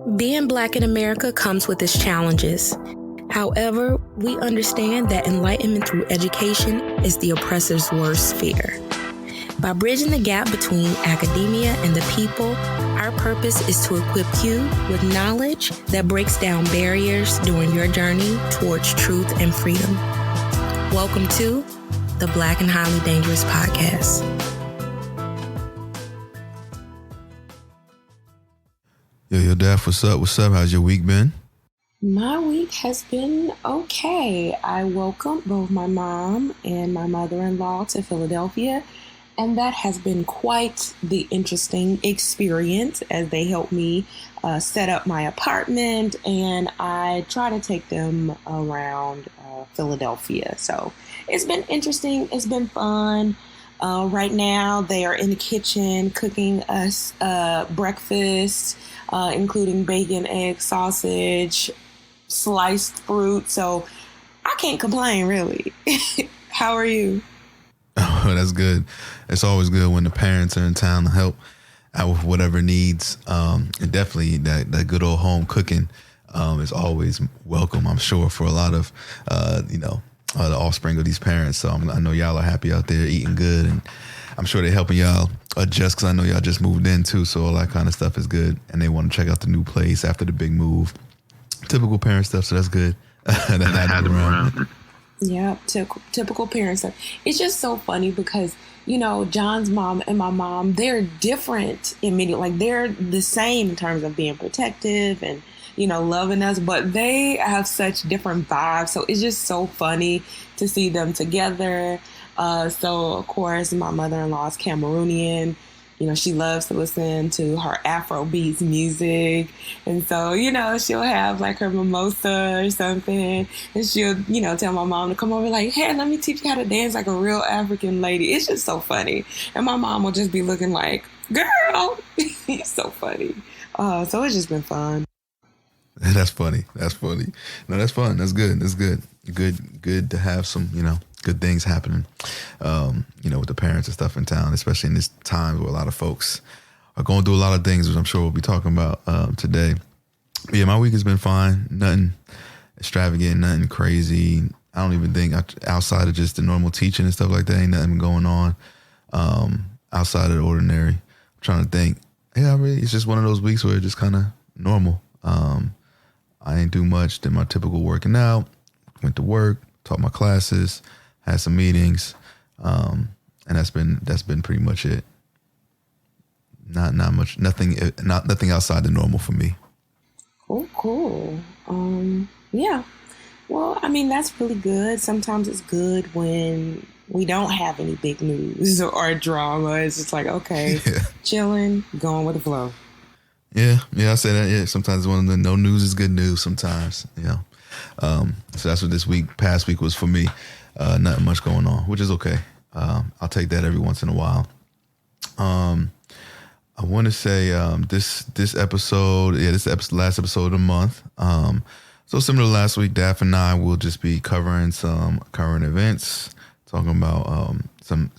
Being Black in America comes with its challenges. However, we understand that enlightenment through education is the oppressor's worst fear. By bridging the gap between academia and the people, our purpose is to equip you with knowledge that breaks down barriers during your journey towards truth and freedom. Welcome to the Black and Highly Dangerous Podcast. Yo, Daph, what's up? What's up? How's your week been? My week has been okay. I welcomed both my mom and my mother-in-law to Philadelphia, and that has been quite the interesting experience as they helped me set up my apartment, and I try to take them around Philadelphia. So it's been interesting. It's been fun. Right now, they are in the kitchen cooking us breakfast, including bacon, egg, sausage, sliced fruit. So I can't complain, really. How are you? Oh, that's good. It's always good when the parents are in town to help out with whatever needs. And definitely that good old home cooking is always welcome, I'm sure, for a lot of, the offspring of these parents. So I know y'all are happy out there eating good, and I'm sure they're helping y'all adjust because I know y'all just moved in too. So all that kind of stuff is good, and they want to check out the new place after the big move. Typical parent stuff, so that's good. that had them around. Yeah, typical parent stuff. It's just so funny because, John's mom and my mom, they're different in many, like they're the same in terms of being protective and, loving us, but they have such different vibes. So it's just so funny to see them together. So of course, my mother-in-law is Cameroonian. She loves to listen to her Afrobeats music. And so, she'll have like her mimosa or something. And she'll, tell my mom to come over like, hey, let me teach you how to dance like a real African lady. It's just so funny. And my mom will just be looking like, girl, it's so funny. So it's just been fun. That's funny. No, that's fun. That's good. That's good. Good to have some, good things happening, with the parents and stuff in town, especially in this time where a lot of folks are going through a lot of things, which I'm sure we'll be talking about today. But yeah, my week has been fine. Nothing extravagant, nothing crazy. I don't even think outside of just the normal teaching and stuff like that, ain't nothing going on outside of the ordinary. I'm trying to think. Yeah, it's just one of those weeks where it's just kind of normal. I ain't do much. Did my typical working out, went to work, taught my classes, had some meetings, and that's been pretty much it. Not much, nothing outside the normal for me. Cool. Yeah. Well, that's really good. Sometimes it's good when we don't have any big news or drama. It's just like, okay, chilling, going with the flow. Yeah, I say that. Yeah, sometimes one of the no news is good news. Sometimes, So that's what past week was for me. Nothing much going on, which is okay. I'll take that every once in a while. I want to say this episode, this is last episode of the month. So similar to last week, Daph and I will just be covering some current events, talking about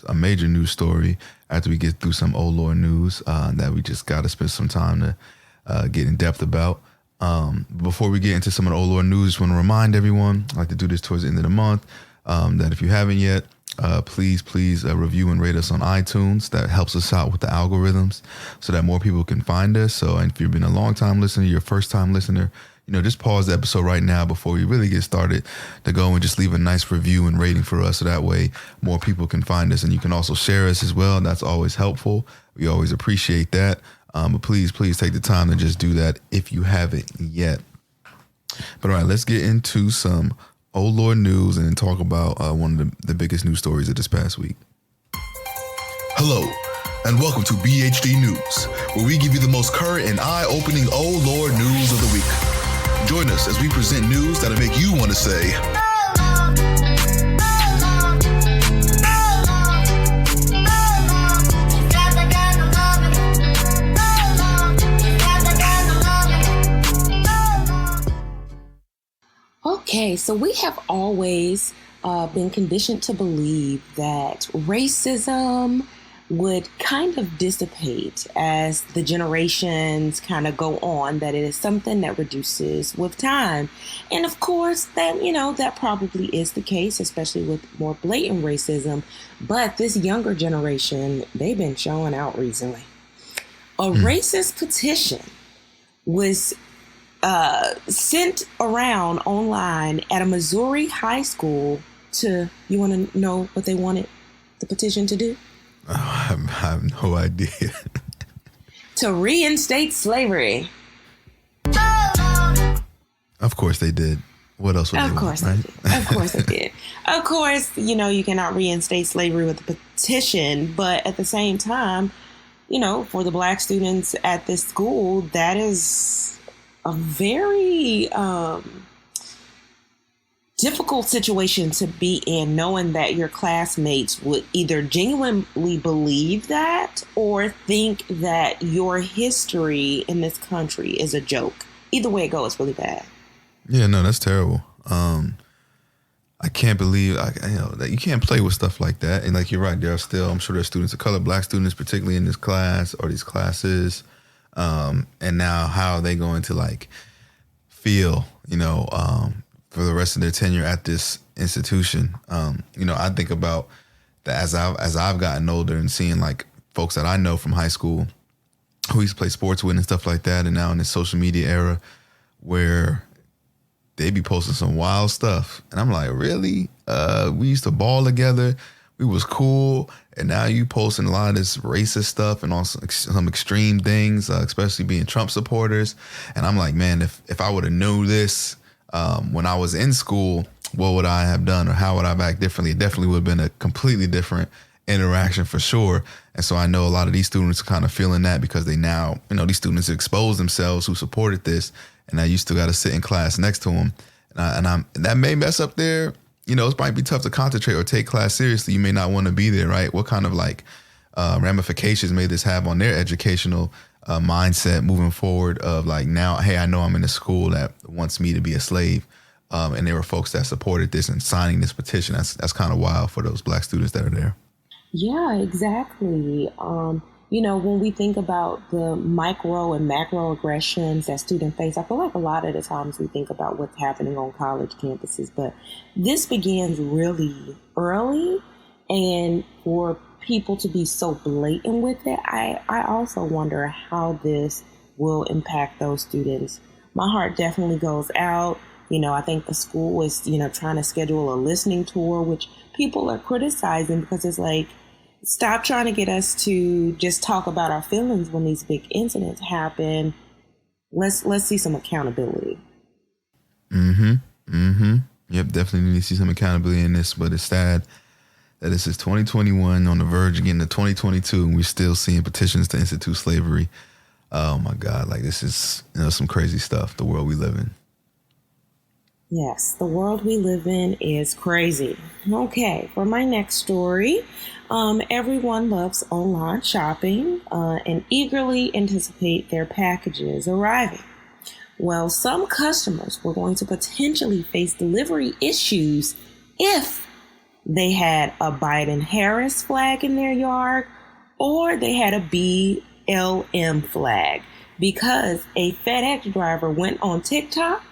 a major news story after we get through some old lore news that we just got to spend some time to get in depth about. Before we get into some of the old lore news, I just want to remind everyone, I like to do this towards the end of the month, that if you haven't yet, please review and rate us on iTunes. That helps us out with the algorithms so that more people can find us. So if you've been a long time listener, you're a first time listener, just pause the episode right now before we really get started to go and just leave a nice review and rating for us. So that way more people can find us, and you can also share us as well. That's always helpful. We always appreciate that. But please take the time to just do that if you haven't yet. But all right, let's get into some old lore news and talk about one of the biggest news stories of this past week. Hello, and welcome to BHD News, where we give you the most current and eye-opening old lore news of the week. Join us as we present news that'll make you want to say, Okay, so we have always been conditioned to believe that racism would kind of dissipate as the generations kind of go on, that it is something that reduces with time. And of course, that probably is the case, especially with more blatant racism. But this younger generation, they've been showing out recently. A racist petition was sent around online at a Missouri high school you want to know what they wanted the petition to do? I have no idea. To reinstate slavery. Of course they did. What else would they want, right? Of course they did. Of course, you cannot reinstate slavery with a petition, but at the same time, for the Black students at this school, that is a very difficult situation to be in, knowing that your classmates would either genuinely believe that or think that your history in this country is a joke. Either way it goes, it's really bad. Yeah, no, that's terrible. I can't believe that you can't play with stuff like that. And like, you're right, I'm sure there's students of color, Black students, particularly in this class or these classes. And now how are they going to feel, for the rest of their tenure at this institution? I think about that as I've gotten older and seeing folks that I know from high school who used to play sports with and stuff like that, and now in this social media era where they be posting some wild stuff. And I'm like, really? We used to ball together. We was cool. And now you posting a lot of this racist stuff and also some extreme things, especially being Trump supporters. And I'm like, man, if I would have known this when I was in school, what would I have done or how would I have acted differently? It definitely would have been a completely different interaction for sure. And so I know a lot of these students are kind of feeling that because they now, these students expose themselves who supported this. And now you still got to sit in class next to them. And that may mess up it might be tough to concentrate or take class seriously. You may not want to be there, right? What kind of ramifications may this have on their educational mindset moving forward of now, hey, I know I'm in a school that wants me to be a slave. And there were folks that supported this and signing this petition. That's kind of wild for those Black students that are there. Yeah, exactly. When we think about the micro and macro aggressions that students face, I feel like a lot of the times we think about what's happening on college campuses, but this begins really early. And for people to be so blatant with it, I also wonder how this will impact those students. My heart definitely goes out. I think the school is, trying to schedule a listening tour, which people are criticizing because it's stop trying to get us to just talk about our feelings when these big incidents happen. Let's see some accountability. Yep, definitely need to see some accountability in this, but it's sad that this is 2021 on the verge of getting to 2022 and we're still seeing petitions to institute slavery. Oh my God, this is some crazy stuff, the world we live in. Yes, the world we live in is crazy. Okay, for my next story, everyone loves online shopping and eagerly anticipate their packages arriving. Well, some customers were going to potentially face delivery issues if they had a Biden-Harris flag in their yard or they had a BLM flag, because a FedEx driver went on TikTok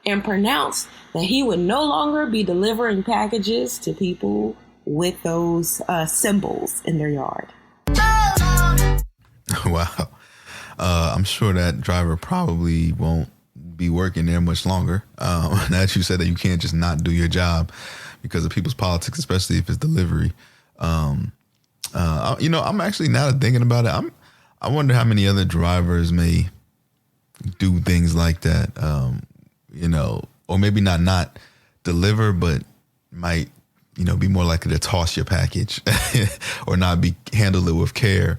and pronounced that he would no longer be delivering packages to people with those symbols in their yard. Wow. I'm sure that driver probably won't be working there much longer. Now that you said that you can't just not do your job because of people's politics, especially if it's delivery. I'm actually, now that thinking about it, I wonder how many other drivers may do things like that. Or maybe not deliver, but might, be more likely to toss your package or not handle it with care,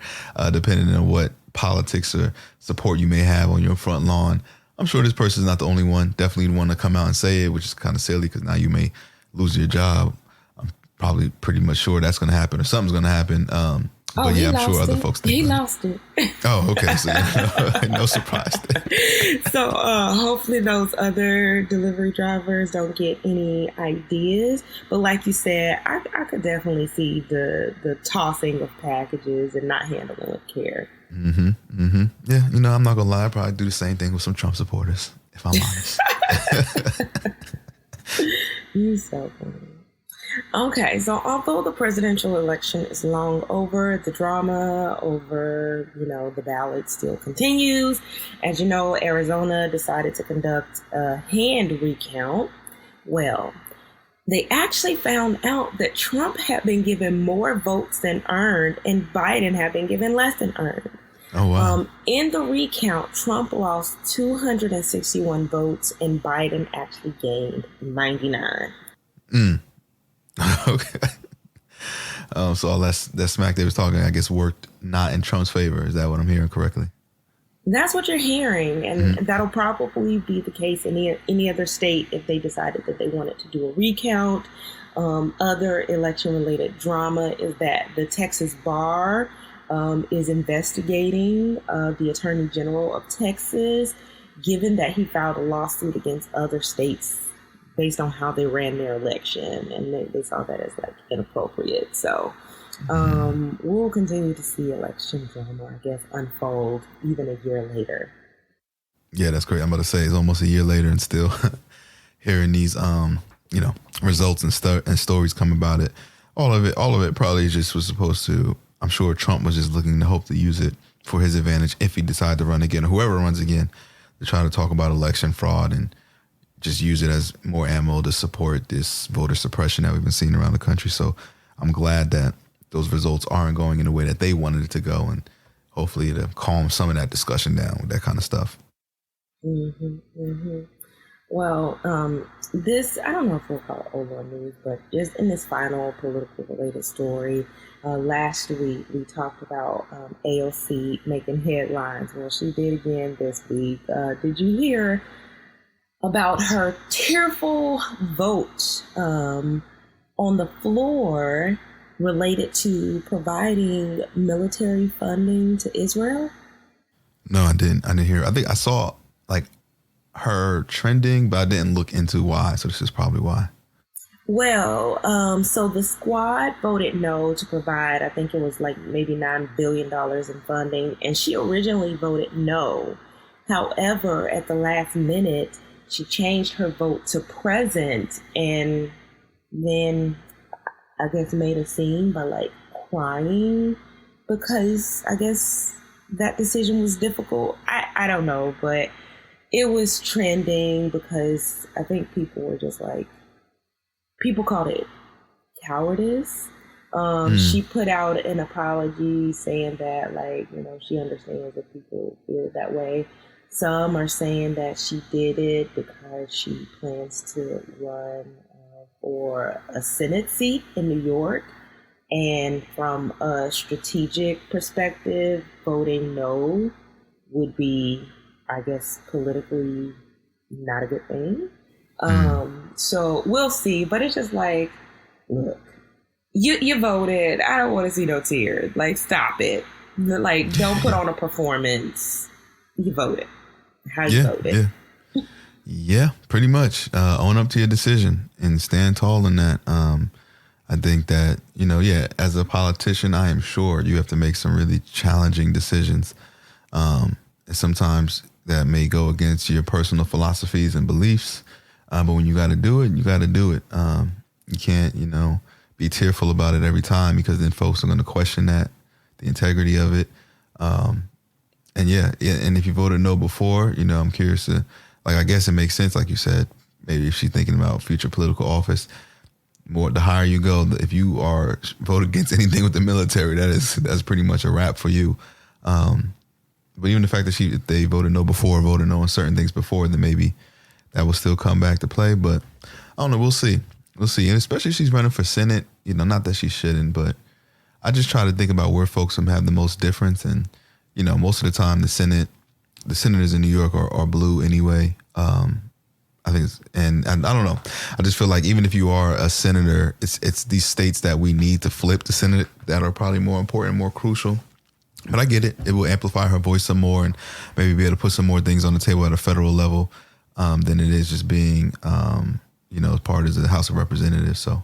depending on what politics or support you may have on your front lawn. I'm sure this person is not the only one. Definitely the one to come out and say it, which is kind of silly because now you may lose your job. I'm probably pretty much sure that's going to happen or something's going to happen. Oh, But he yeah, I'm sure lost other it. folks think He that. lost it. Oh, okay. So yeah, no surprise there. So hopefully those other delivery drivers don't get any ideas. But like you said, I could definitely see the tossing of packages and not handling with care. Yeah, I'm not gonna lie. I'd probably do the same thing with some Trump supporters, if I'm honest. You so funny. Okay, so although the presidential election is long over, the drama over, the ballot still continues. As you know, Arizona decided to conduct a hand recount. Well, they actually found out that Trump had been given more votes than earned and Biden had been given less than earned. Oh, wow. In the recount, Trump lost 261 votes and Biden actually gained 99. Okay. So all that smack they was talking, I guess, worked not in Trump's favor. Is that what I'm hearing correctly? That's what you're hearing, and that'll probably be the case in any other state if they decided that they wanted to do a recount. Other election-related drama is that the Texas bar is investigating the Attorney General of Texas, given that he filed a lawsuit against other states based on how they ran their election, and they saw that as inappropriate. So we'll continue to see election drama, I guess, unfold even a year later. Yeah, that's great. I'm about to say it's almost a year later and still hearing these results and stories come about it. All of it probably just was supposed to, I'm sure Trump was just looking to hope to use it for his advantage if he decided to run again, or whoever runs again, to try to talk about election fraud and just use it as more ammo to support this voter suppression that we've been seeing around the country. So I'm glad that those results aren't going in the way that they wanted it to go, and hopefully to calm some of that discussion down with that kind of stuff. Well, this, I don't know if we'll call it over news, but just in this final political related story, last week we talked about AOC making headlines. Well, she did again this week. Did you hear about her tearful vote on the floor related to providing military funding to Israel? No, I didn't hear. I think I saw her trending, but I didn't look into why. So this is probably why. Well, so the squad voted no to provide, I think it was maybe $9 billion in funding, and she originally voted no. However, at the last minute, she changed her vote to present, and then I guess made a scene by crying because I guess that decision was difficult. I don't know, but it was trending because I think people were just people called it cowardice. She put out an apology saying that she understands that people feel that way. Some are saying that she did it because she plans to run for a Senate seat in New York. And from a strategic perspective, voting no would be, I guess, politically not a good thing. So we'll see. But it's just look, you voted. I don't want to see no tears. Stop it. Don't put on a performance. You voted. How you voted. Yeah, pretty much. Own up to your decision and stand tall in that. I think that, as a politician, I am sure you have to make some really challenging decisions. And sometimes that may go against your personal philosophies and beliefs. But when you got to do it, you got to do it. You can't, be tearful about it every time, because then folks are going to question that, the integrity of it. And and if you voted no before, I'm curious to, I guess it makes sense, like you said, maybe if she's thinking about future political office, the higher you go, if you are voted against anything with the military, that's pretty much a wrap for you. But even the fact that if they voted no before, voted no on certain things before, then maybe that will still come back to play. But I don't know. We'll see. And especially if she's running for Senate, not that she shouldn't, but I just try to think about where folks have the most difference. And, most of the time the senators in New York are blue anyway. I think and I don't know. I just feel like even if you are a senator, it's these states that we need to flip the Senate that are probably more important, more crucial. But I get it. It will amplify her voice some more and maybe be able to put some more things on the table at a federal level than it is just being, part of the House of Representatives. So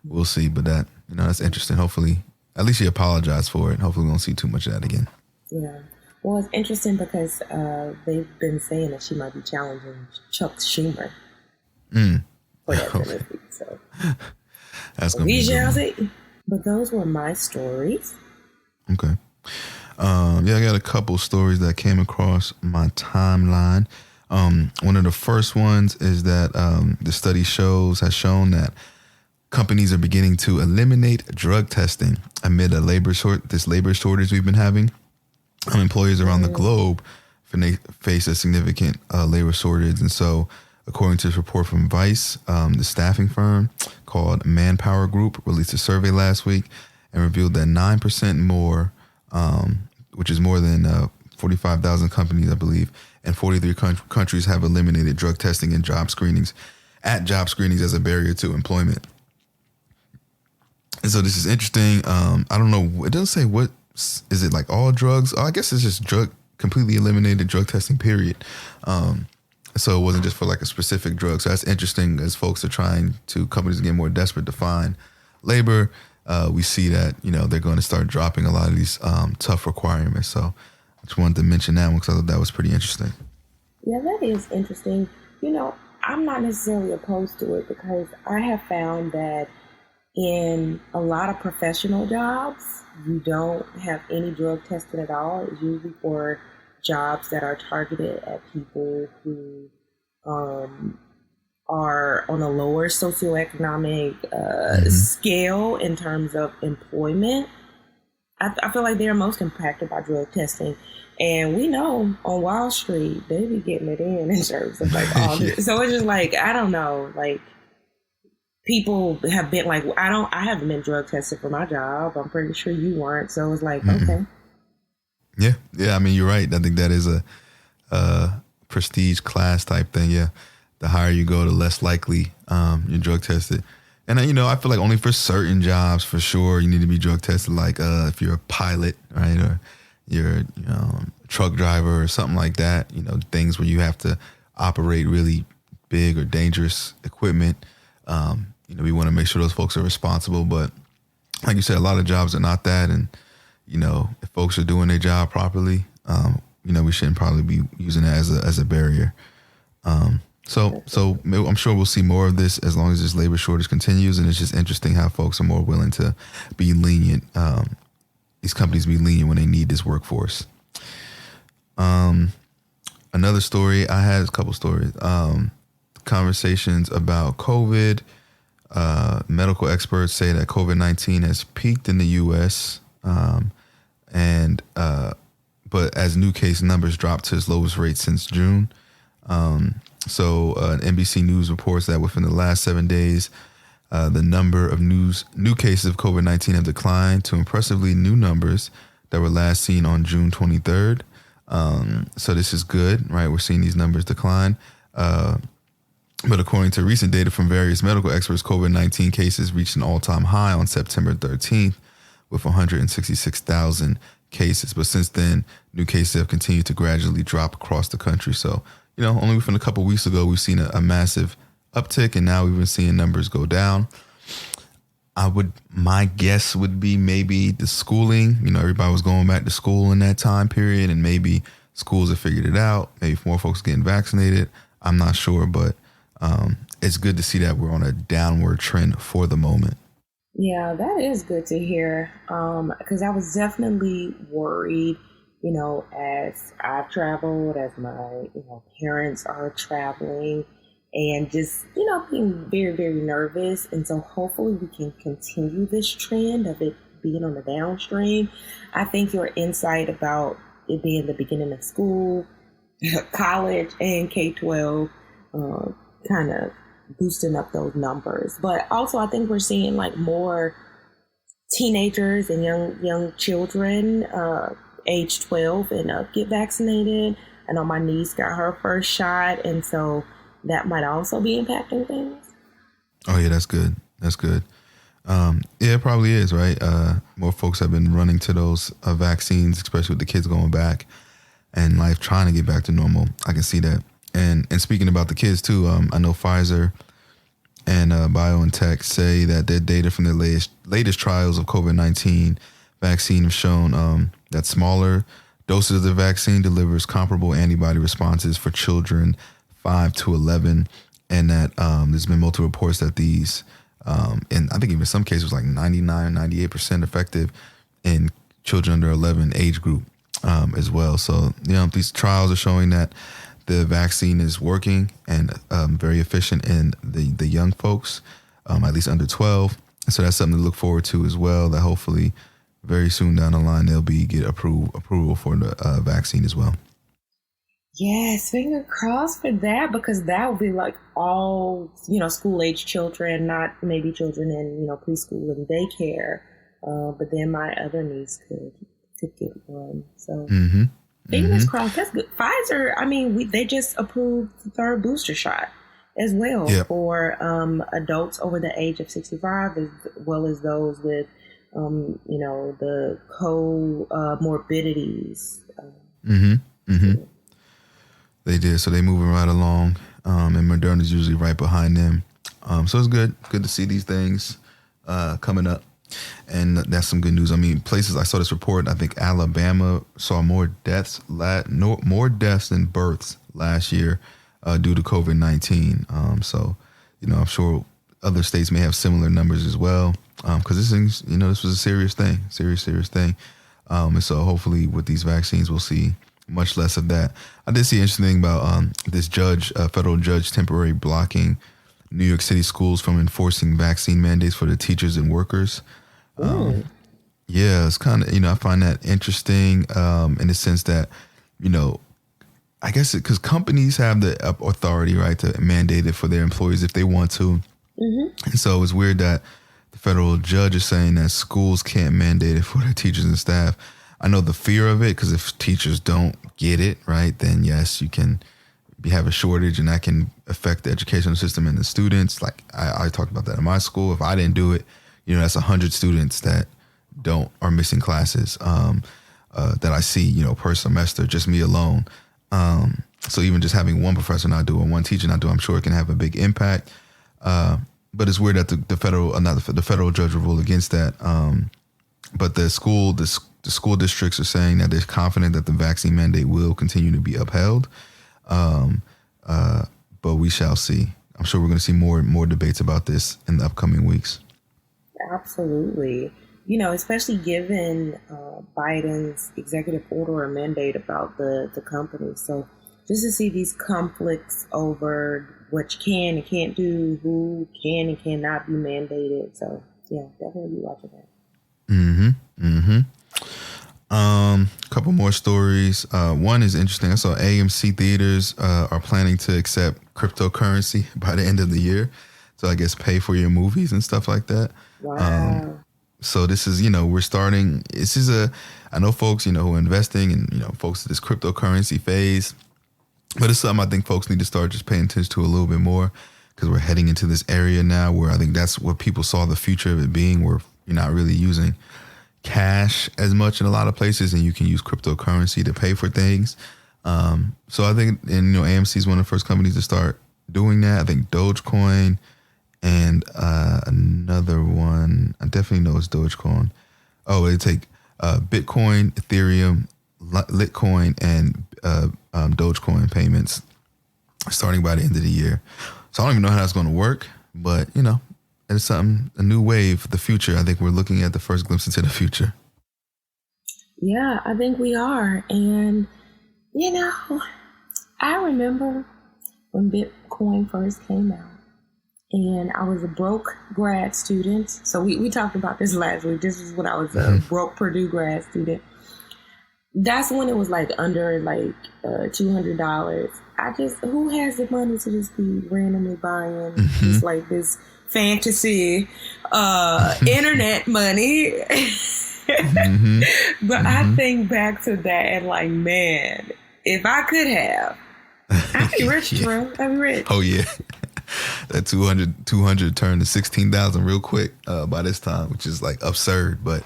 we'll see. But that, that's interesting. Hopefully, at least she apologized for it. Hopefully we won't see too much of that again. Yeah. Well, it's interesting because they've been saying that she might be challenging Chuck Schumer for that benefit. So that's going to be good. But those were my stories. Okay. I got a couple stories that came across my timeline. One of the first ones is that the study has shown that companies are beginning to eliminate drug testing amid this labor shortage we've been having. Employers around the globe face a significant labor shortage. And so, according to this report from Vice, the staffing firm called Manpower Group released a survey last week and revealed that 9% more, which is more than 45,000 companies, I believe, and 43 countries have eliminated drug testing and job screenings as a barrier to employment. And so this is interesting. I don't know. It doesn't say what. Is it like all drugs? Oh, I guess it's just completely eliminated drug testing, period. So it wasn't just for like a specific drug. So that's interesting as companies get more desperate to find labor. We see that, they're going to start dropping a lot of these tough requirements. So I just wanted to mention that one because I thought that was pretty interesting. Yeah, that is interesting. I'm not necessarily opposed to it because I have found that in a lot of professional jobs, you don't have any drug testing at all. It's usually for jobs that are targeted at people who are on a lower socioeconomic scale in terms of employment. I feel like they're most impacted by drug testing. And we know on Wall Street, they be getting it in terms of like all this. So it's just like, I don't know, like, people have been like, I haven't been drug tested for my job. I'm pretty sure you weren't. So it's like, okay. Yeah. I mean, you're right. I think that is a prestige class type thing. Yeah. The higher you go, the less likely you're drug tested. And, I feel like only for certain jobs, for sure, you need to be drug tested. Like if you're a pilot, right? Or you're a truck driver or something like that, things where you have to operate really big or dangerous equipment. We want to make sure those folks are responsible, but like you said, a lot of jobs are not that. And, if folks are doing their job properly, we shouldn't probably be using that as a barrier. So I'm sure we'll see more of this as long as this labor shortage continues. And it's just interesting how folks are more willing to be lenient. These companies be lenient when they need this workforce. Another story, I had a couple stories, conversations about COVID. Medical experts say that COVID-19 has peaked in the U.S. But as new case numbers drop to its lowest rate since June. So NBC News reports that within the last 7 days, the number of new cases of COVID-19 have declined to impressively new numbers that were last seen on June 23rd. So this is good, right? We're seeing these numbers decline. But according to recent data from various medical experts, COVID-19 cases reached an all-time high on September 13th with 166,000 cases. But since then, new cases have continued to gradually drop across the country. So, only within a couple of weeks ago, we've seen a massive uptick, and now we've been seeing numbers go down. My guess would be maybe the schooling. Everybody was going back to school in that time period, and maybe schools have figured it out. Maybe more folks getting vaccinated. I'm not sure, but it's good to see that we're on a downward trend for the moment. Yeah, that is good to hear. Because I was definitely worried, as I've traveled, as my, parents are traveling, and just, being very, very nervous. And so hopefully we can continue this trend of it being on the downstream. I think your insight about it being the beginning of school, college, and K-12 kind of boosting up those numbers. But also I think we're seeing like more teenagers and young children age 12 and up get vaccinated. I know my niece got her first shot, and so that might also be impacting things. Oh yeah, that's good. That's good. Yeah, it probably is, right? More folks have been running to those vaccines, especially with the kids going back and life trying to get back to normal. I can see that. And speaking about the kids too, I know Pfizer and BioNTech say that their data from their latest trials of COVID-19 vaccine have shown that smaller doses of the vaccine delivers comparable antibody responses for children 5 to 11, and that there's been multiple reports that these, and I think even some cases like 99, 98% effective in children under 11 age group as well. So, these trials are showing that the vaccine is working and very efficient in the young folks, at least under 12. So that's something to look forward to as well, that hopefully very soon down the line they'll get approval for the vaccine as well. Yes, finger crossed for that, because that would be like all, school age children, not maybe children in, preschool and daycare. But then my other niece could get one. So fingers crossed. That's good. Pfizer, they just approved the third booster shot as well for adults over the age of 65, as well as those with, the comorbidities. They did. So they moving right along. And Moderna's usually right behind them. So it's good. Good to see these things coming up. And that's some good news. I mean, places, I saw this report, I think Alabama saw more deaths than births last year due to COVID-19. So, I'm sure other states may have similar numbers as well. Because this thing's, this was a serious thing. And so hopefully with these vaccines, we'll see much less of that. I did see an interesting thing about this federal judge temporarily blocking New York City schools from enforcing vaccine mandates for the teachers and workers. Yeah, it's kind of, I find that interesting in the sense that, I guess because companies have the authority, right, to mandate it for their employees if they want to. And so it's weird that the federal judge is saying that schools can't mandate it for their teachers and staff. I know the fear of it, because if teachers don't get it, right, then yes, you can have a shortage, and that can affect the educational system and the students. Like I talked about that in my school. If I didn't do it, that's 100 students that are missing classes that I see, per semester, just me alone. So even just having one professor not do it, one teacher not do it, I'm sure it can have a big impact. But it's weird that the federal judge will rule against that. But the school districts are saying that they're confident that the vaccine mandate will continue to be upheld. But we shall see. I'm sure we're going to see more debates about this in the upcoming weeks. Absolutely. Especially given Biden's executive order or mandate about the company. So just to see these conflicts over what you can and can't do, who can and cannot be mandated. So yeah, definitely be watching that. Couple more stories. One is interesting. I saw AMC theaters are planning to accept cryptocurrency by the end of the year. So I guess pay for your movies and stuff like that. Wow. So this is, we're starting, I know folks, who are investing and, folks at this cryptocurrency phase, but it's something I think folks need to start just paying attention to a little bit more, because we're heading into this area now where I think that's what people saw the future of it being, where you're not really using cash as much in a lot of places, and you can use cryptocurrency to pay for things. So I think, and AMC is one of the first companies to start doing that. I think Dogecoin and another one, I definitely know it's Dogecoin. Oh, they take Bitcoin, Ethereum, Litecoin, and Dogecoin payments starting by the end of the year. So I don't even know how that's going to work, but it's something, a new wave, the future. I think we're looking at the first glimpse into the future. Yeah, I think we are. And, I remember when Bitcoin first came out, and I was a broke grad student. So we talked about this last week. This was when I was a broke Purdue grad student. That's when it was like under $200. Who has the money to just be randomly buying just like this fantasy internet money? But I think back to that and like, man, if I could have, I'd be rich, bro. I'd be rich. Oh yeah. That 200 turned to 16,000 real quick by this time, which is like absurd. But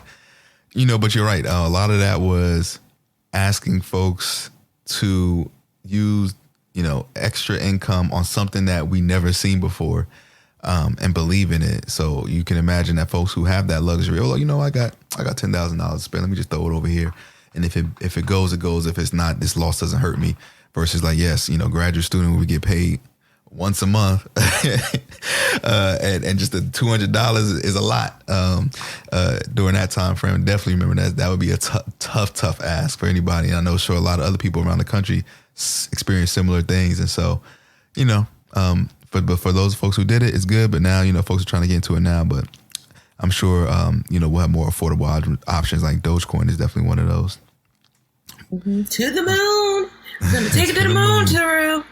but you're right. A lot of that was asking folks to use extra income on something that we never seen before, and believe in it. So you can imagine that folks who have that luxury, I got $10,000 to spend. Let me just throw it over here. And if it goes, it goes. If it's not, this loss doesn't hurt me. Versus like, yes, graduate student, we get paid once a month, and just the $200 is a lot during that time frame. Definitely remember that would be a tough ask for anybody. And I know, sure, a lot of other people around the country experience similar things. And so, but for those folks who did it, it's good. But now, folks are trying to get into it now. But I'm sure, we'll have more affordable options. Like Dogecoin is definitely one of those. Mm-hmm. To the moon. We're gonna take it to the moon, Tyrell.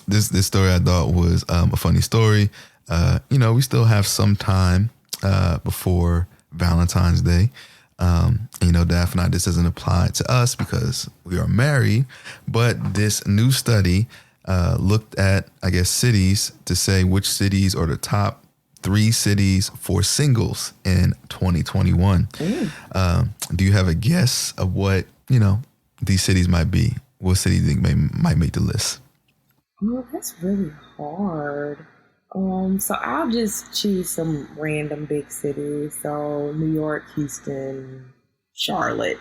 This story I thought was a funny story. We still have some time before Valentine's Day. Daphne, this doesn't apply to us because we are married, but this new study looked at, I guess, cities to say which cities are the top 3 cities for singles in 2021. Do you have a guess of what, these cities might be? What city do you think might make the list? Oh, that's really hard. So I'll just choose some random big cities. So New York, Houston, Charlotte.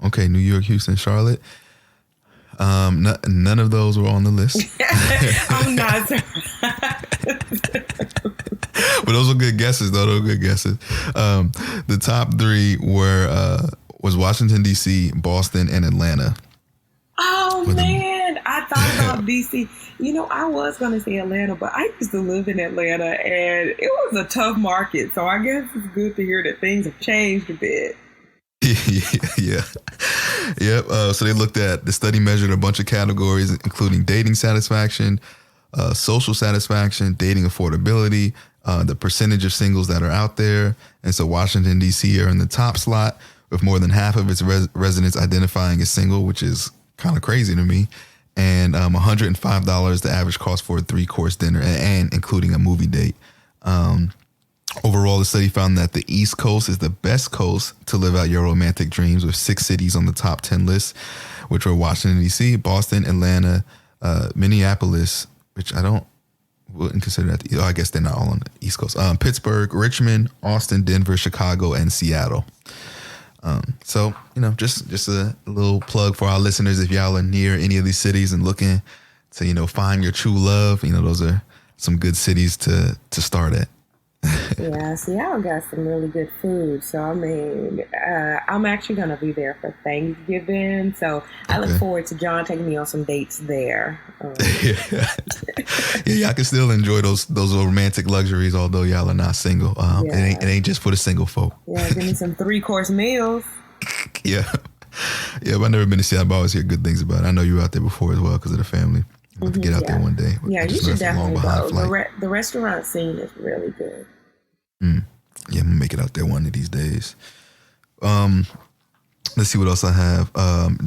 Okay, New York, Houston, Charlotte. None of those were on the list. I'm not. But those were good guesses, though. Those were good guesses. The top 3 was Washington, D.C., Boston, and Atlanta. Oh, man. I thought about D.C. I was going to say Atlanta, but I used to live in Atlanta, and it was a tough market. So I guess it's good to hear that things have changed a bit. Yeah. Yep. So the study measured a bunch of categories, including dating satisfaction, social satisfaction, dating affordability, the percentage of singles that are out there. And so Washington, D.C. are in the top slot with more than half of its residents identifying as single, which is kind of crazy to me. And $105 the average cost for a 3-course dinner and including a movie date. Overall, the study found that the East Coast is the best coast to live out your romantic dreams, with 6 cities on the top 10 list, which were Washington, D.C., Boston, Atlanta, Minneapolis, which wouldn't consider that. I guess they're not all on the East Coast. Pittsburgh, Richmond, Austin, Denver, Chicago, and Seattle. So, just a little plug for our listeners. If y'all are near any of these cities and looking to, find your true love, those are some good cities to start at. Yeah, Seattle got some really good food. So, I'm actually going to be there for Thanksgiving. So, I look forward to John taking me on some dates there. Yeah, I can still enjoy those romantic luxuries, although y'all are not single. It ain't just for the single folk. Yeah, give me some 3-course meals. Yeah. Yeah, but I've never been to Seattle. I always hear good things about it. I know you were out there before as well because of the family. I'll have to get out there one day. Yeah, you should definitely go. The restaurant scene is really good. Yeah, I'm gonna make it out there one of these days. Let's see what else I have.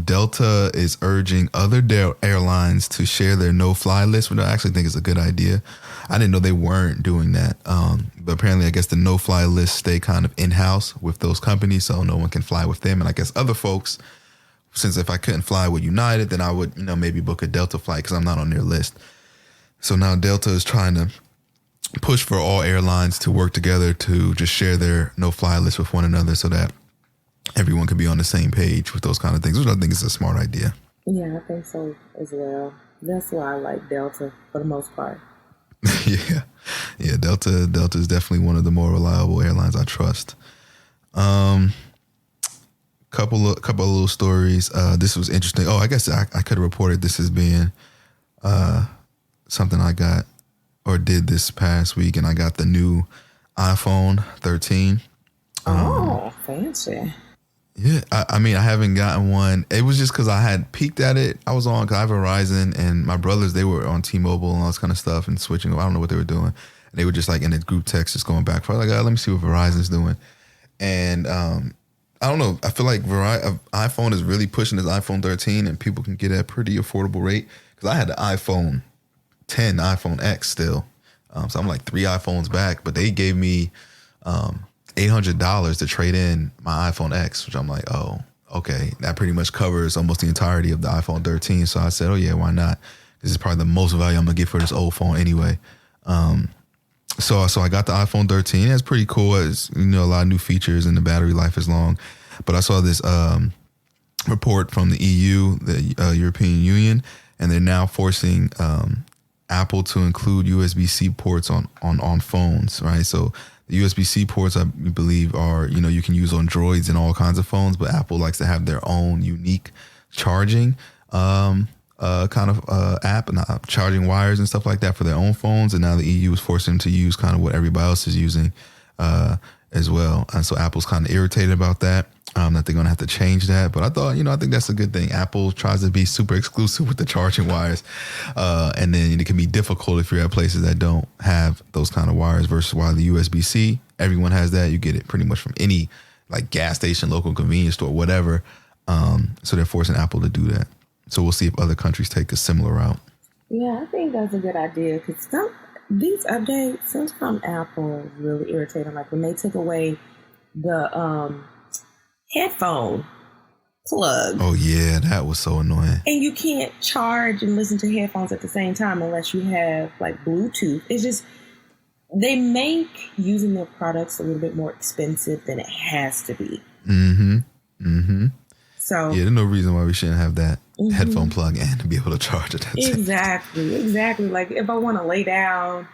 Delta is urging other airlines to share their no-fly list, which I actually think is a good idea. I didn't know they weren't doing that. But apparently, I guess the no-fly list stay kind of in-house with those companies, so no one can fly with them. And I guess other folks, since if I couldn't fly with United, then I would, maybe book a Delta flight because I'm not on their list. So now Delta is trying to push for all airlines to work together to just share their no-fly list with one another so that everyone can be on the same page with those kind of things, which I think is a smart idea. Yeah, I think so as well. That's why I like Delta for the most part. Yeah, Delta is definitely one of the more reliable airlines I trust. Couple of little stories. This was interesting. Oh, I guess I could have reported this as being something I got or did this past week, and I got the new iPhone 13. Oh, fancy. Yeah, I mean, I haven't gotten one. It was just because I had peeked at it. I was on, because I have Verizon, and my brothers, they were on T-Mobile and all this kind of stuff and switching. I don't know what they were doing. And they were just like in a group text, just going back. I was like, let me see what Verizon's doing. And I don't know. I feel like iPhone is really pushing this iPhone 13, and people can get at a pretty affordable rate. Because I had the iPhone 10, iPhone X still, so I'm like 3 iPhones back. But they gave me $800 to trade in my iPhone X, which I'm like, oh, okay, that pretty much covers almost the entirety of the iPhone 13. So I said, oh yeah, why not? This is probably the most value I'm gonna get for this old phone anyway. So I got the iPhone 13. It's pretty cool. It's, a lot of new features and the battery life is long. But I saw this report from the EU, the European Union, and they're now forcing Apple to include USB-C ports on phones, right? So the USB-C ports, I believe, are, you can use on Droids and all kinds of phones, but Apple likes to have their own unique charging kind of app and charging wires and stuff like that for their own phones. And now the EU is forcing them to use kind of what everybody else is using as well. And so Apple's kind of irritated about that, that they're going to have to change that. But I thought, I think that's a good thing. Apple tries to be super exclusive with the charging wires. And then it can be difficult if you're at places that don't have those kind of wires versus why the USB-C, everyone has that. You get it pretty much from any like gas station, local convenience store, whatever. So they're forcing Apple to do that. So we'll see if other countries take a similar route. Yeah, I think that's a good idea because these updates, sometimes Apple really irritating. Like when they took away the headphone plug. Oh yeah, that was so annoying. And you can't charge and listen to headphones at the same time unless you have like Bluetooth. It's just, they make using their products a little bit more expensive than it has to be. Mm-hmm. Mm-hmm. So yeah, there's no reason why we shouldn't have that headphone plug and to be able to charge it. Exactly. Like if I want to lay down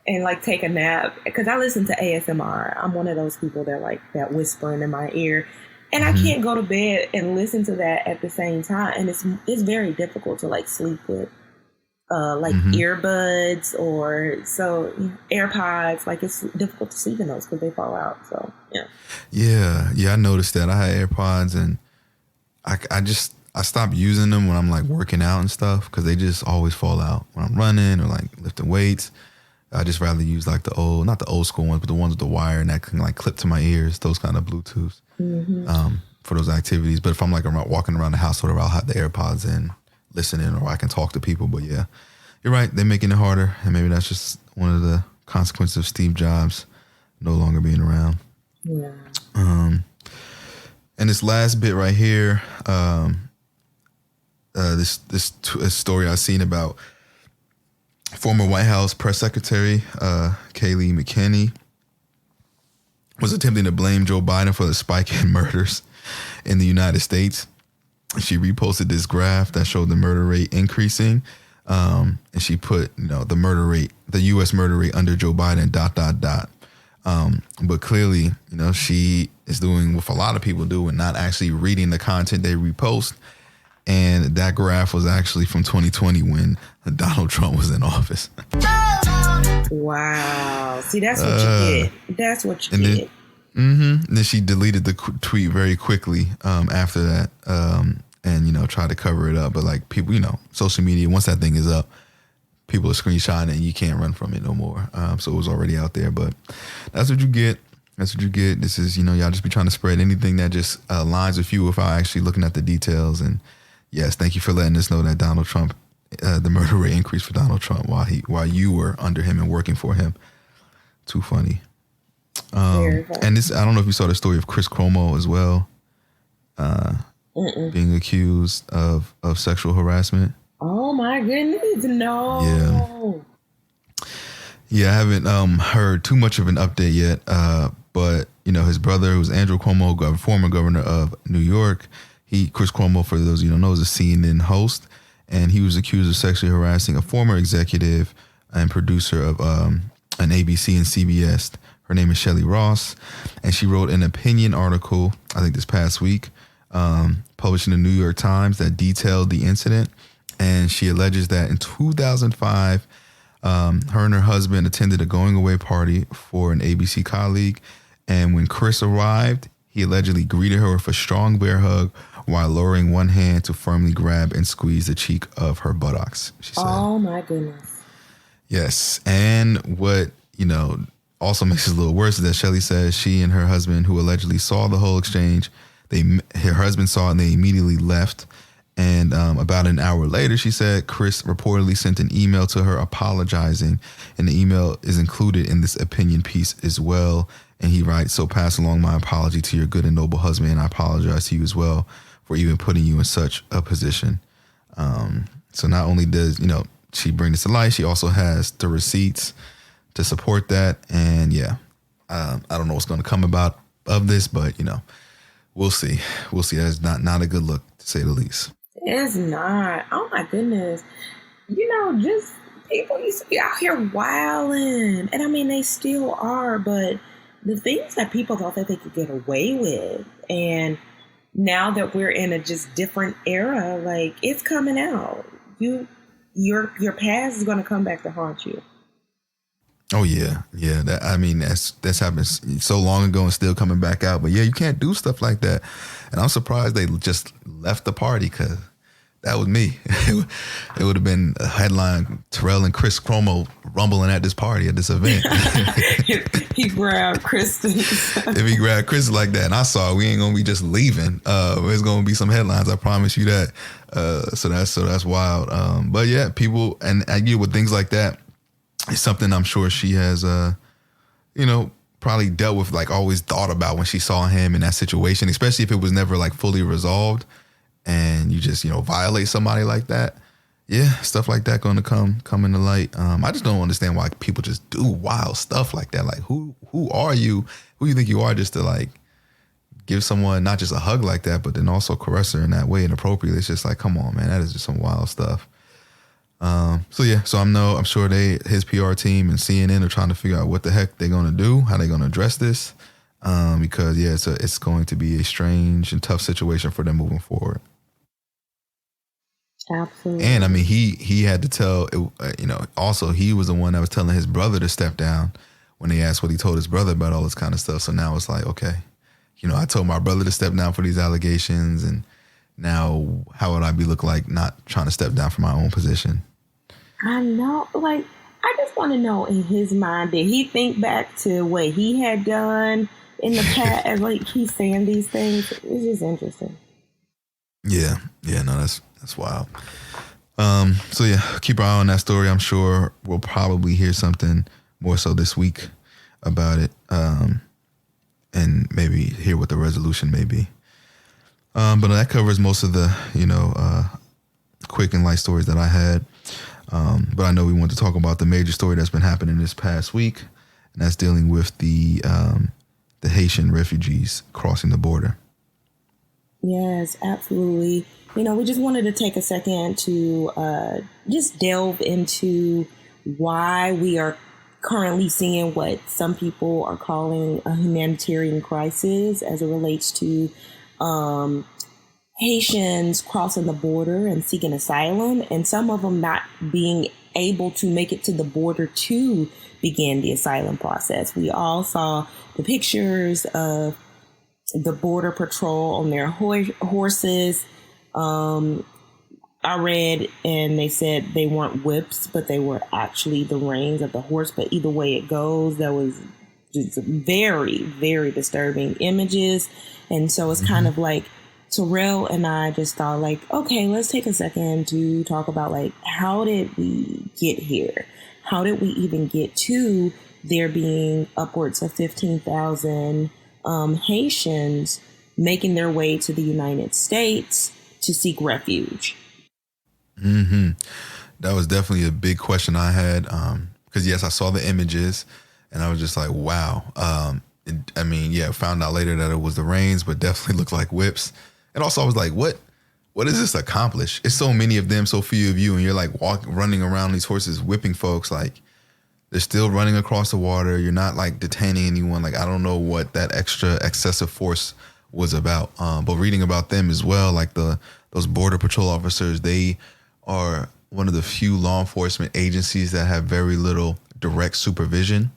and like take a nap, because I listen to ASMR. I'm one of those people that like that whispering in my ear, and I can't go to bed and listen to that at the same time. And it's very difficult to like sleep with earbuds or AirPods. Like it's difficult to sleep in those because they fall out. So yeah. I noticed that. I had AirPods and I stopped using them when I'm like working out and stuff because they just always fall out when I'm running or like lifting weights. I just rather use like not the old school ones, but the ones with the wire and that can like clip to my ears, those kind of Bluetooths for those activities. But if I'm like walking around the house or whatever, I'll have the AirPods in, listening, or I can talk to people. But yeah, you're right. They're making it harder. And maybe that's just one of the consequences of Steve Jobs no longer being around. Yeah. And this last bit right here, this story I've seen about former White House press secretary Kayleigh McEnany was attempting to blame Joe Biden for the spike in murders in the United States. She reposted this graph that showed the murder rate increasing, and she put the U.S. murder rate under Joe Biden ... But clearly, she is doing what a lot of people do and not actually reading the content they repost. And that graph was actually from 2020 when Donald Trump was in office. Wow. See, that's what you get. That's what you get. And then she deleted the tweet very quickly after that and, tried to cover it up. But like people, social media, once that thing is up, people are screenshotting it and you can't run from it no more. So it was already out there. But that's what you get. That's what you get. This is, y'all just be trying to spread anything that just aligns with you without actually looking at the details. And yes, thank you for letting us know that Donald Trump, the murder rate increased for Donald Trump while you were under him and working for him. Too funny. And this, I don't know if you saw the story of Chris Cuomo as well, being accused of sexual harassment. Oh my goodness, no. Yeah, I haven't heard too much of an update yet. But his brother, who's Andrew Cuomo, former governor of New York, Chris Cuomo, for those you don't know, is a CNN host, and he was accused of sexually harassing a former executive and producer of an ABC and CBS. Her name is Shelley Ross, and she wrote an opinion article, I think this past week, published in the New York Times that detailed the incident. And she alleges that in 2005, her and her husband attended a going away party for an ABC colleague. And when Chris arrived, he allegedly greeted her with a strong bear hug while lowering one hand to firmly grab and squeeze the cheek of her buttocks, she said. Oh, my goodness. Yes. And what, also makes it a little worse is that Shelley says she and her husband, who allegedly saw the whole exchange, Her husband saw it and they immediately left. And about an hour later, she said Chris reportedly sent an email to her apologizing, and the email is included in this opinion piece as well. And he writes, "So pass along my apology to your good and noble husband, and I apologize to you as well for even putting you in such a position." So not only does, she bring this to light, she also has the receipts to support that. And yeah, I don't know what's going to come about of this, but we'll see. We'll see. That's not a good look, to say the least. It's not. Oh my goodness. Just people used to be out here wilding. And I mean, they still are, but the things that people thought that they could get away with, and now that we're in a just different era, like, it's coming out. Your past is going to come back to haunt you. Oh yeah. That's happened so long ago and still coming back out. But yeah, you can't do stuff like that. And I'm surprised they just left the party, because that was me. It would have been a headline: Tyrell and Chris Cuomo rumbling at this party, at this event. He grabbed Chris. If he grabbed Chris like that, and I saw it, we ain't gonna be just leaving. There's gonna be some headlines. I promise you that. So that's wild. But yeah, people and with things like that, it's something I'm sure she has, probably dealt with, like always thought about when she saw him in that situation, especially if it was never like fully resolved and you just, violate somebody like that. Yeah, stuff like that going to come into light. I just don't understand why people just do wild stuff like that. Like, who are you? Who you think you are, just to like give someone not just a hug like that, but then also caress her in that way inappropriately? It's just like, come on, man, that is just some wild stuff. So I'm sure his PR team and CNN are trying to figure out what the heck they're going to do, how they're going to address this. Because it's going to be a strange and tough situation for them moving forward. Absolutely. And I mean, he had to tell, also he was the one that was telling his brother to step down when they asked what he told his brother about all this kind of stuff. So now it's like, okay, I told my brother to step down for these allegations, and now how would I look like not trying to step down from my own position? I know, like, I just want to know, in his mind, did he think back to what he had done in the past as like he's saying these things? It's just interesting. Yeah, no, that's wild. So yeah, keep our eye on that story. I'm sure we'll probably hear something more so this week about it, and maybe hear what the resolution may be. But that covers most of the, quick and light stories that I had. But I know we want to talk about the major story that's been happening this past week, and that's dealing with the Haitian refugees crossing the border. Yes, absolutely. We just wanted to take a second to just delve into why we are currently seeing what some people are calling a humanitarian crisis as it relates to Haitians crossing the border and seeking asylum, and some of them not being able to make it to the border to begin the asylum process. We all saw the pictures of the Border Patrol on their horses. I read, and they said they weren't whips, but they were actually the reins of the horse. But either way it goes, that was just very, very disturbing images. And so it's kind of like, Tyrell and I just thought, like, okay, let's take a second to talk about, like, how did we get here? How did we even get to there being upwards of 15,000 Haitians making their way to the United States to seek refuge? Mm-hmm. That was definitely a big question I had. Because yes, I saw the images and I was just like, wow. Found out later that it was the reins, but definitely looked like whips. And also I was like, what does this accomplish? It's so many of them, so few of you, and you're like running around these horses, whipping folks. Like, they're still running across the water. You're not like detaining anyone. Like, I don't know what that extra excessive force was about. But reading about them as well, like those Border Patrol officers, they are one of the few law enforcement agencies that have very little direct supervision.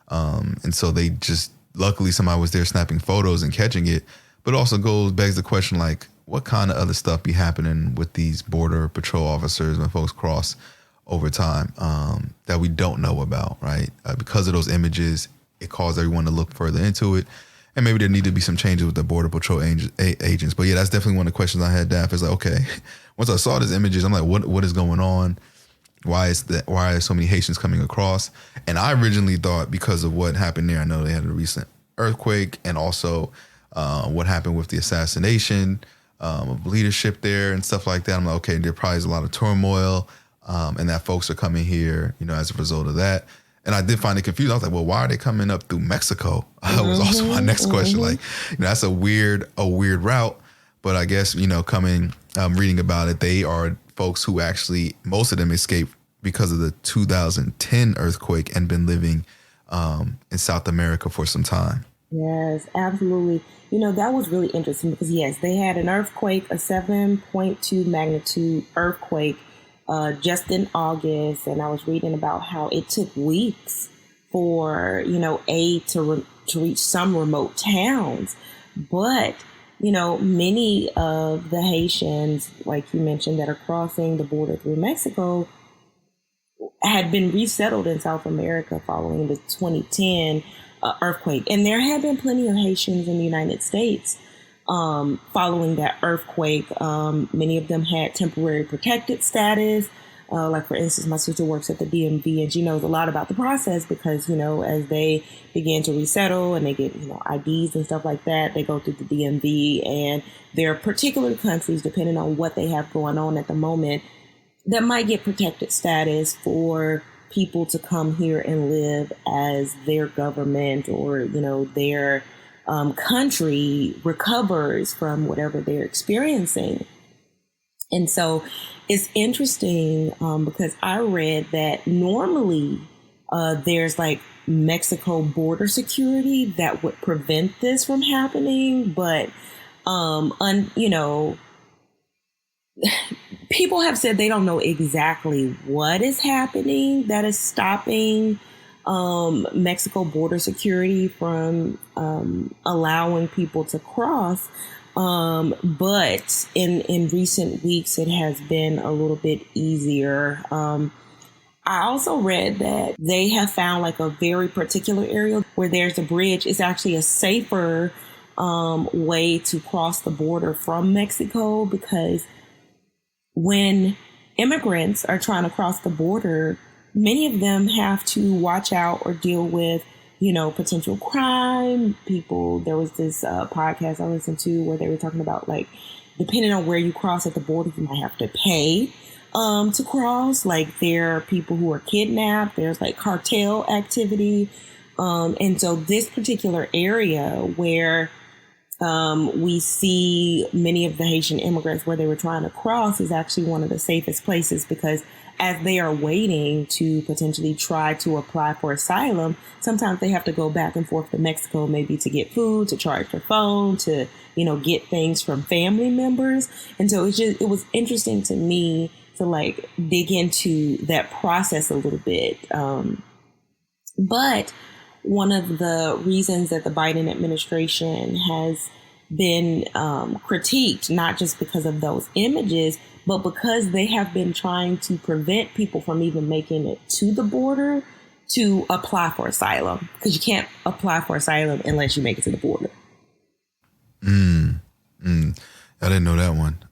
And so they just, luckily somebody was there snapping photos and catching it. But also begs the question, like, what kind of other stuff be happening with these Border Patrol officers when folks cross over time that we don't know about, right? Because of those images, it caused everyone to look further into it. And maybe there need to be some changes with the Border Patrol agents. But yeah, that's definitely one of the questions I had, Daph, is like, okay, once I saw these images, I'm like, what is going on? Why are so many Haitians coming across? And I originally thought because of what happened there, I know they had a recent earthquake and also what happened with the assassination of leadership there and stuff like that. I'm like, okay, there probably is a lot of turmoil and that folks are coming here, as a result of that. And I did find it confusing. I was like, well, why are they coming up through Mexico? Was also my next question. Like, that's a weird route. But I guess, reading about it, they are folks who actually, most of them escaped because of the 2010 earthquake and been living in South America for some time. Yes, absolutely. That was really interesting because, yes, they had an earthquake, a 7.2 magnitude earthquake just in August. And I was reading about how it took weeks for, aid to reach some remote towns. But many of the Haitians, like you mentioned, that are crossing the border through Mexico had been resettled in South America following the 2010 earthquake. And there had been plenty of Haitians in the United States following that earthquake. Many of them had temporary protected status. Like, for instance, my sister works at the DMV and she knows a lot about the process because, as they begin to resettle and they get, IDs and stuff like that, they go through the DMV, and there are particular countries, depending on what they have going on at the moment, that might get protected status for people to come here and live as their government or, their country recovers from whatever they're experiencing. And so it's interesting because I read that normally there's like Mexico border security that would prevent this from happening. But, people have said they don't know exactly what is happening that is stopping Mexico border security from allowing people to cross. But in recent weeks, it has been a little bit easier. I also read that they have found like a very particular area where there's a bridge. It's actually a safer way to cross the border from Mexico, because when immigrants are trying to cross the border, many of them have to watch out or deal with potential crime. There was this podcast I listened to where they were talking about, like, depending on where you cross at the border, you might have to pay to cross. Like, there are people who are kidnapped. There's like cartel activity. And so this particular area where we see many of the Haitian immigrants where they were trying to cross is actually one of the safest places, because as they are waiting to potentially try to apply for asylum, sometimes they have to go back and forth to Mexico, maybe to get food, to charge their phone, to, get things from family members. And so it was interesting to me to like dig into that process a little bit. But one of the reasons that the Biden administration has been critiqued, not just because of those images, but because they have been trying to prevent people from even making it to the border to apply for asylum, because you can't apply for asylum unless you make it to the border. I didn't know that one.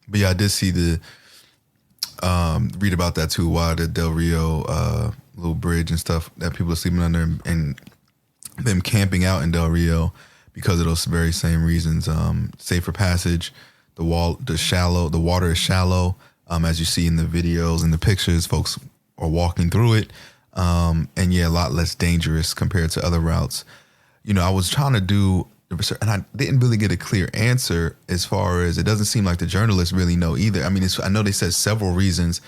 But yeah, I did see read about that too, why the Del Rio little bridge and stuff that people are sleeping under, and them camping out in Del Rio because of those very same reasons. Safer passage, the water is shallow. As you see in the videos and the pictures, folks are walking through it. And yeah, a lot less dangerous compared to other routes. I was trying to do the research and I didn't really get a clear answer, as far as it doesn't seem like the journalists really know either. I mean, I know they said several reasons,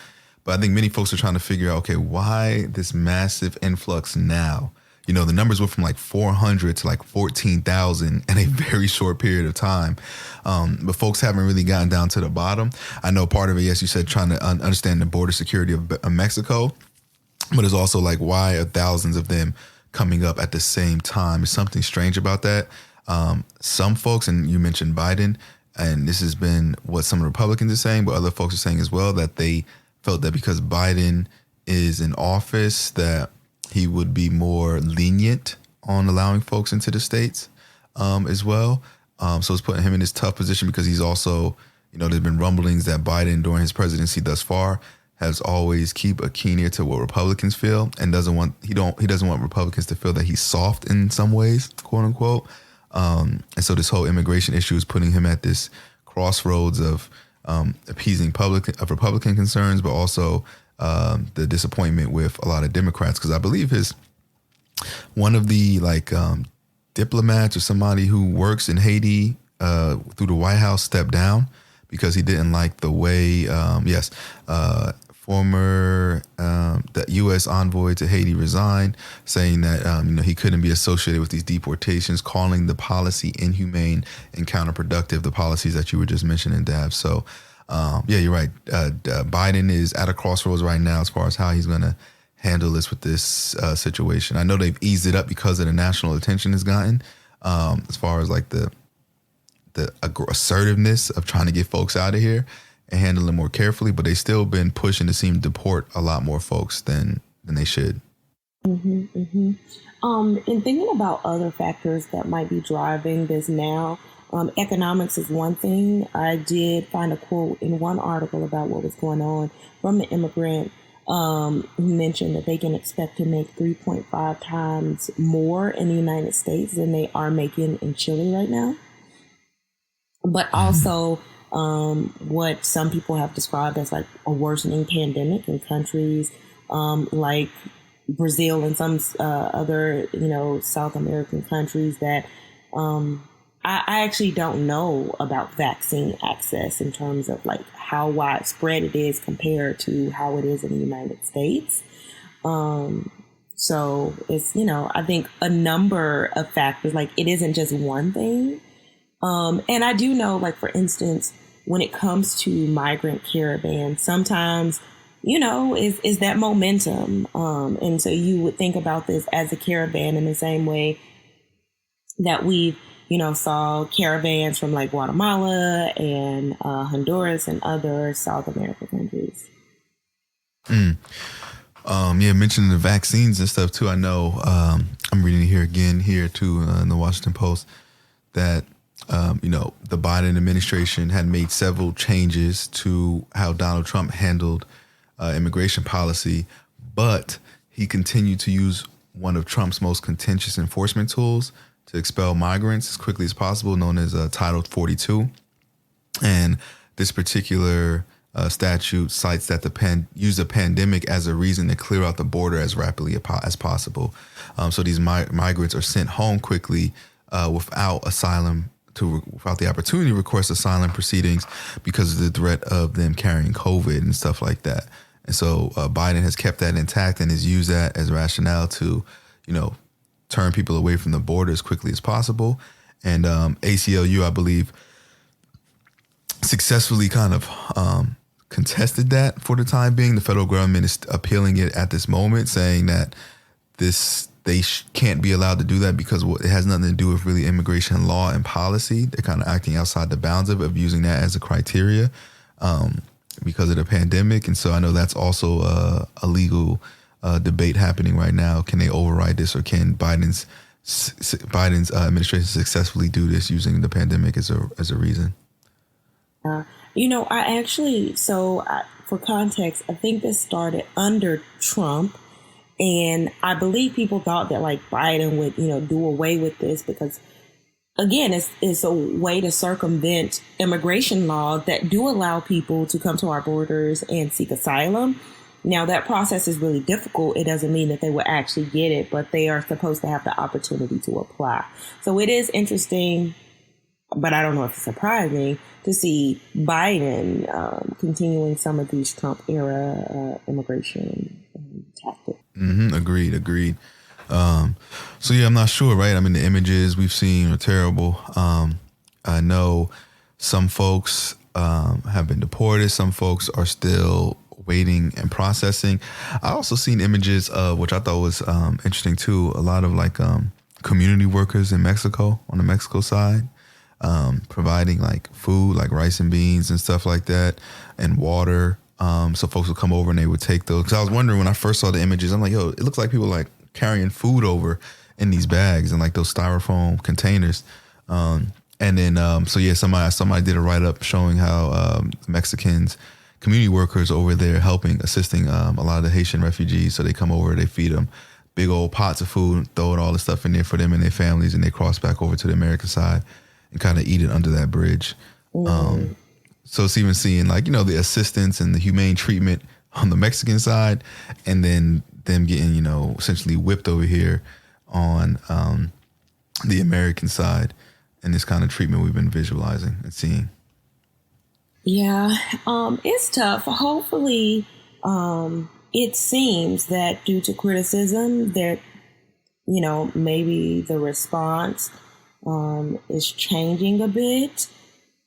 but I think many folks are trying to figure out, okay, why this massive influx now? The numbers went from like 400 to like 14,000 in a very short period of time. But folks haven't really gotten down to the bottom. I know part of it, yes, you said trying to understand the border security of Mexico, but it's also like, why are thousands of them coming up at the same time? There's something strange about that. Some folks, and you mentioned Biden, and this has been what some Republicans are saying, but other folks are saying as well, that they felt that because Biden is in office, that he would be more lenient on allowing folks into the states. as well. So it's putting him in this tough position because he's also, there's been rumblings that Biden during his presidency thus far has always keep a keen ear to what Republicans feel and he doesn't want Republicans to feel that he's soft in some ways, quote unquote. And so this whole immigration issue is putting him at this crossroads of appeasing Republican concerns, but also the disappointment with a lot of Democrats. Because I believe one of the diplomats or somebody who works in Haiti through the White House stepped down because he didn't like the way, former the U.S. envoy to Haiti resigned, saying that he couldn't be associated with these deportations, calling the policy inhumane and counterproductive, the policies that you were just mentioning, Dab. So, you're right. Biden is at a crossroads right now as far as how he's going to handle this with this situation. I know they've eased it up because of the national attention it's gotten, as far as the assertiveness of trying to get folks out of here and handle it more carefully, but they still been pushing to seem to deport a lot more folks than they should. And thinking about other factors that might be driving this now, economics is one thing. I did find a quote in one article about what was going on from the immigrant who mentioned that they can expect to make 3.5 times more in the United States than they are making in Chile right now. But also what some people have described as a worsening pandemic in countries like Brazil and some other, South American countries that I actually don't know about vaccine access in terms of how widespread it is compared to how it is in the United States. So it's, I think a number of factors, it isn't just one thing. And I do know, for instance, when it comes to migrant caravans, sometimes, is that momentum. And so you would think about this as a caravan in the same way that we, saw caravans from Guatemala and Honduras and other South American countries. Mentioning the vaccines and stuff too. I know I'm reading it here too in the Washington Post that the Biden administration had made several changes to how Donald Trump handled immigration policy, but he continued to use one of Trump's most contentious enforcement tools to expel migrants as quickly as possible, known as Title 42. And this particular statute cites that use the pandemic as a reason to clear out the border as rapidly as possible. So these migrants are sent home quickly without the opportunity to request asylum proceedings because of the threat of them carrying COVID and stuff like that. And so Biden has kept that intact and has used that as rationale to, turn people away from the border as quickly as possible. And ACLU, I believe, successfully kind of contested that for the time being. The federal government is appealing it at this moment, saying that they can't be allowed to do that because it has nothing to do with really immigration law and policy. They're kind of acting outside the bounds of it, using that as a criteria because of the pandemic. And so I know that's also a legal debate happening right now. Can they override this, or can Biden's administration successfully do this using the pandemic as a reason? For context, I think this started under Trump. And I believe people thought that Biden would, do away with this because, again, it's a way to circumvent immigration laws that do allow people to come to our borders and seek asylum. Now, that process is really difficult. It doesn't mean that they will actually get it, but they are supposed to have the opportunity to apply. So it is interesting, but I don't know if it's surprising to see Biden continuing some of these Trump era immigration tactics. Agreed. I'm not sure, right? I mean, the images we've seen are terrible. I know some folks have been deported. Some folks are still waiting and processing. I also seen images of, which I thought was interesting too, a lot of community workers in Mexico, on the Mexico side, providing food, rice and beans and stuff like that, and water. So folks would come over and they would take those. Because I was wondering when I first saw the images, I'm like, yo, it looks like people carrying food over in these bags and those styrofoam containers. And then, somebody did a write up showing how Mexicans, community workers over there assisting a lot of the Haitian refugees. So they come over, they feed them big old pots of food, throw all the stuff in there for them and their families, and they cross back over to the American side and kind of eat it under that bridge. So it's even seeing the assistance and the humane treatment on the Mexican side, and then them getting, essentially whipped over here on the American side, and this kind of treatment we've been visualizing and seeing. Yeah, it's tough. Hopefully, it seems that due to criticism that, maybe the response is changing a bit.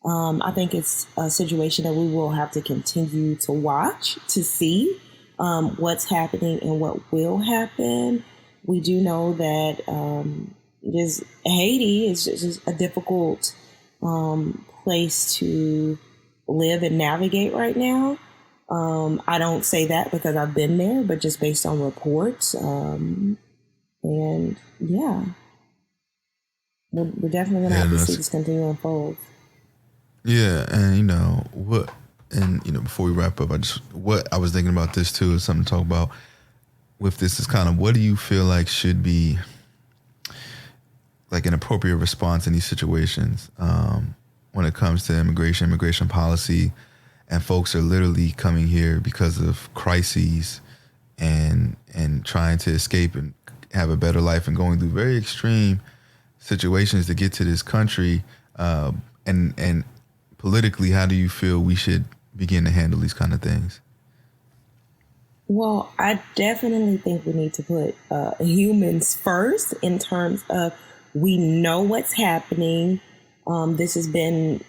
I think it's a situation that we will have to continue to watch to see what's happening and what will happen. We do know that Haiti is just a difficult place to live and navigate right now. I don't say that because I've been there, but just based on reports. And yeah, we're definitely going to have to see this continue to unfold. Yeah, and before we wrap up, what I was thinking about this too is something to talk about with this is kind of what do you feel like should be like an appropriate response in these situations when it comes to immigration policy, and folks are literally coming here because of crises and trying to escape and have a better life and going through very extreme situations to get to this country, and politically, how do you feel we should begin to handle these kind of things? Well, I definitely think we need to put humans first in terms of we know what's happening. This has been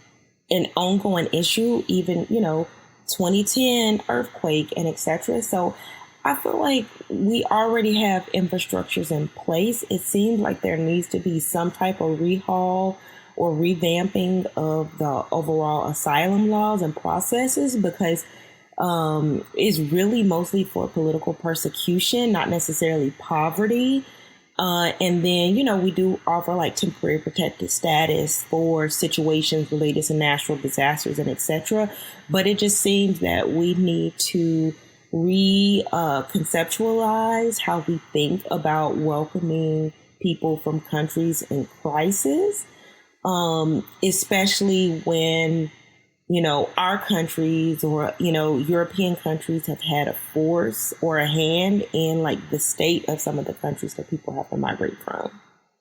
an ongoing issue, even, 2010 earthquake and etc. So I feel like we already have infrastructures in place. It seems like there needs to be some type of rehaul or revamping of the overall asylum laws and processes, because it's really mostly for political persecution, not necessarily poverty. And then, we do offer like temporary protected status for situations related to natural disasters and etc. But it just seems that we need to conceptualize how we think about welcoming people from countries in crisis. Especially when, our countries or, European countries have had a force or a hand in like the state of some of the countries that people have to migrate from.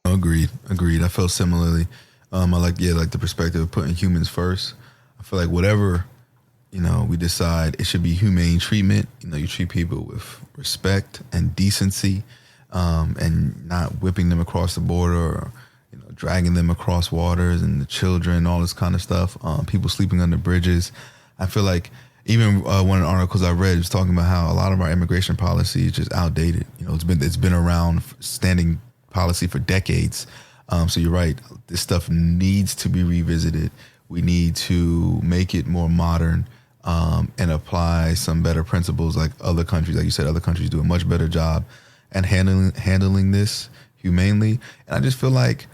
Agreed. I felt similarly. I like the perspective of putting humans first. I feel like whatever, we decide, it should be humane treatment. You treat people with respect and decency, and not whipping them across the border or dragging them across waters, and the children, all this kind of stuff. People sleeping under bridges. I feel like even one of the articles I read was talking about how a lot of our immigration policy is just outdated. It's been around, standing policy for decades. So you're right. This stuff needs to be revisited. We need to make it more modern, and apply some better principles like other countries. Like you said, other countries do a much better job at handling this humanely. And I just feel like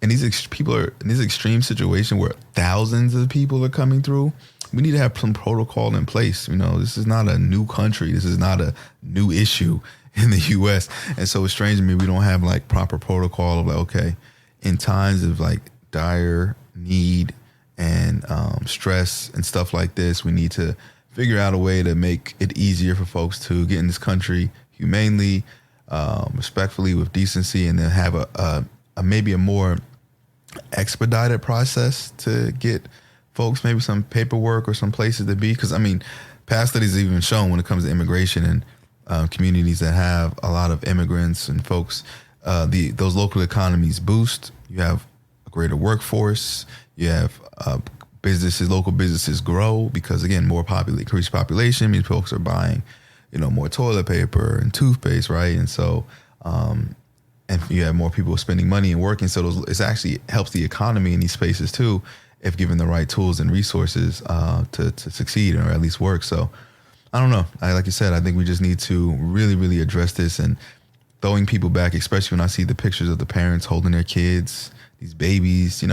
in these extreme situations where thousands of people are coming through, we need to have some protocol in place. This is not a new country. This is not a new issue in the U.S. And so it's strange to me we don't have like proper protocol of like, okay, in times of like dire need and stress and stuff like this, we need to figure out a way to make it easier for folks to get in this country humanely, respectfully, with decency, and then have a maybe a more expedited process to get folks maybe some paperwork or some places to be. Because past studies have even shown when it comes to immigration and communities that have a lot of immigrants and folks, those local economies boost. You have a greater workforce. You have local businesses grow because, again, increased population means folks are buying, more toilet paper and toothpaste, right? And so, and you have more people spending money and working. So it actually helps the economy in these spaces too, if given the right tools and resources to succeed or at least work. So I don't know. Like you said, I think we just need to really, really address this, and throwing people back, especially when I see the pictures of the parents holding their kids these babies,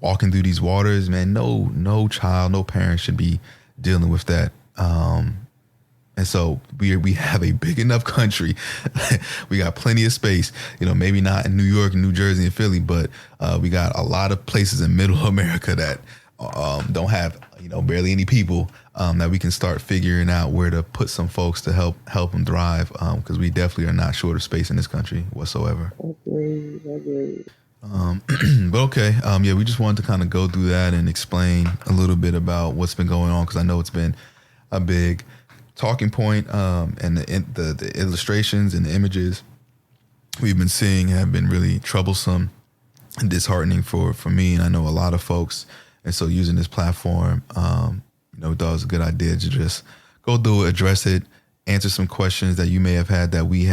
walking through these waters, man, no child, no parent should be dealing with that. And so we have a big enough country. We got plenty of space, maybe not in New York and New Jersey and Philly, but we got a lot of places in middle America that don't have, barely any people, that we can start figuring out where to put some folks to help them thrive. Because we definitely are not short of space in this country whatsoever. Agreed. But okay. We just wanted to kind of go through that and explain a little bit about what's been going on. Cause I know it's been a big talking point, and the illustrations and the images we've been seeing have been really troublesome and disheartening for me, and I know a lot of folks. And so using this platform, we thought it was a good idea to just go through it, address it, answer some questions that you may have had that we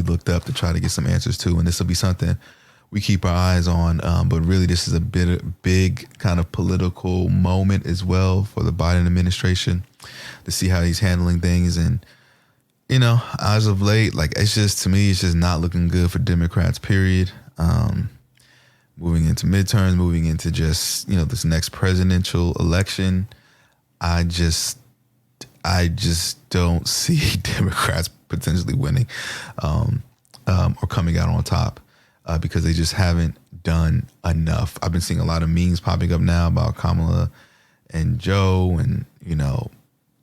looked up to try to get some answers to. And this will be something we keep our eyes on. But really, this is a big kind of political moment as well for the Biden administration to see how he's handling things. And, as of late, to me, it's just not looking good for Democrats, period. Moving into midterms, moving into just, this next presidential election, I just don't see Democrats potentially winning or coming out on top because they just haven't done enough. I've been seeing a lot of memes popping up now about Kamala and Joe, and,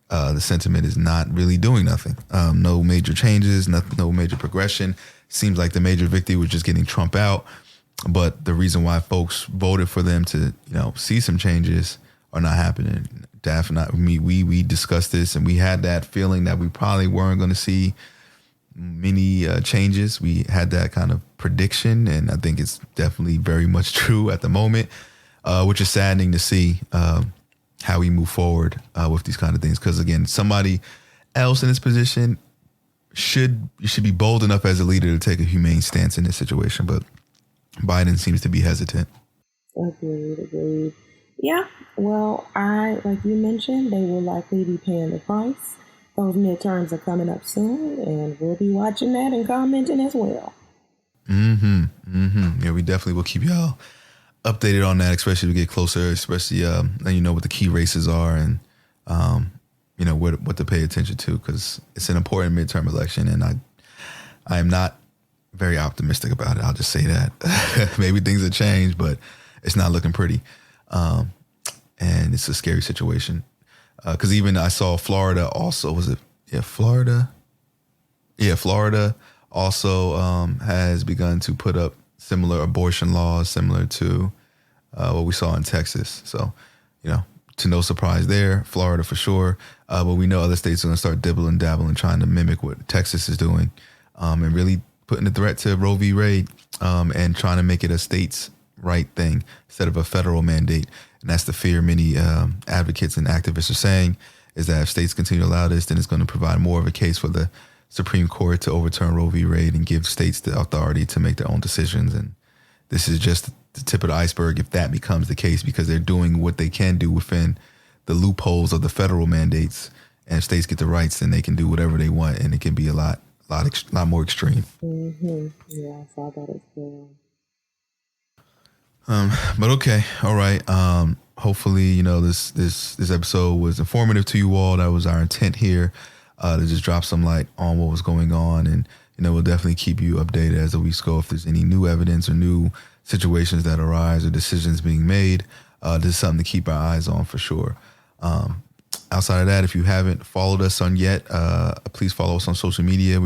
the sentiment is not really doing nothing. No major changes, no major progression. Seems like the major victory was just getting Trump out. But the reason why folks voted for them to, see some changes are not happening. Daphne, we discussed this, and we had that feeling that we probably weren't going to see many changes. We had that kind of prediction, and I think it's definitely very much true at the moment, which is saddening to see how we move forward with these kind of things. Because again, somebody else in this position should be bold enough as a leader to take a humane stance in this situation, but Biden seems to be hesitant. Agreed. Yeah, well, like you mentioned, they will likely be paying the price. Those midterms are coming up soon, and we'll be watching that and commenting as well. Yeah, we definitely will keep y'all updated on that, especially as we get closer, especially letting what the key races are and, what to pay attention to, because it's an important midterm election, and I am not very optimistic about it. I'll just say that. Maybe things have changed, but it's not looking pretty. And it's a scary situation. Because even I saw Florida also, Florida? Yeah, Florida also has begun to put up similar abortion laws, similar to what we saw in Texas. So, to no surprise there, Florida for sure. But we know other states are going to start dibbling, dabbling, trying to mimic what Texas is doing, and really putting a threat to Roe v. Wade, and trying to make it a states' right thing instead of a federal mandate. And that's the fear many advocates and activists are saying, is that if states continue to allow this, then it's going to provide more of a case for the Supreme Court to overturn Roe v. Wade and give states the authority to make their own decisions. And this is just the tip of the iceberg if that becomes the case, because they're doing what they can do within the loopholes of the federal mandates. And if states get the rights, then they can do whatever they want, and it can be a lot more extreme. Yeah, I saw that as well. But okay, all right. Hopefully, this episode was informative to you all. That was our intent here, to just drop some light on what was going on, and we'll definitely keep you updated as the weeks go. If there's any new evidence or new situations that arise or decisions being made, this is something to keep our eyes on for sure. Outside of that, if you haven't followed us on yet, please follow us on social media.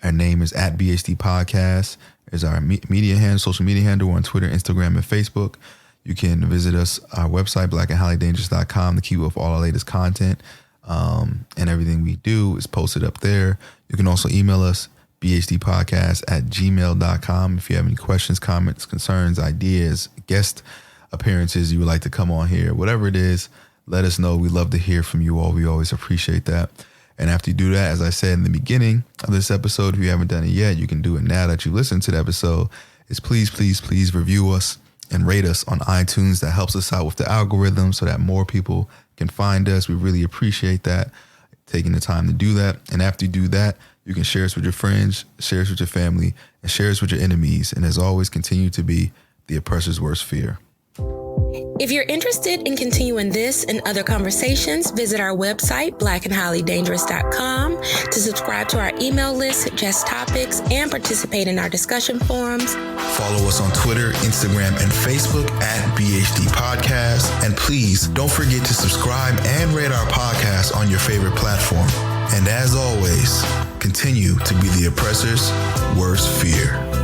Our name is @BHD Podcast. Is our social media handle. We're on Twitter, Instagram, and Facebook. You can visit our website, blackandhighlydangerous.com, to keep up with all our latest content. And everything we do is posted up there. You can also email us, bhdpodcast@gmail.com. If you have any questions, comments, concerns, ideas, guest appearances you would like to come on here, whatever it is, let us know. We love to hear from you all. We always appreciate that. And after you do that, as I said in the beginning of this episode, if you haven't done it yet, you can do it now that you listened to the episode, is please review us and rate us on iTunes. That helps us out with the algorithm so that more people can find us. We really appreciate that, taking the time to do that. And after you do that, you can share us with your friends, share us with your family, and share us with your enemies. And as always, continue to be the oppressor's worst fear. If you're interested in continuing this and other conversations, visit our website, blackandhighlydangerous.com, to subscribe to our email list, suggest topics, and participate in our discussion forums. Follow us on Twitter, Instagram, and Facebook at BHD Podcast. And please don't forget to subscribe and rate our podcast on your favorite platform. And as always, continue to be the oppressor's worst fear.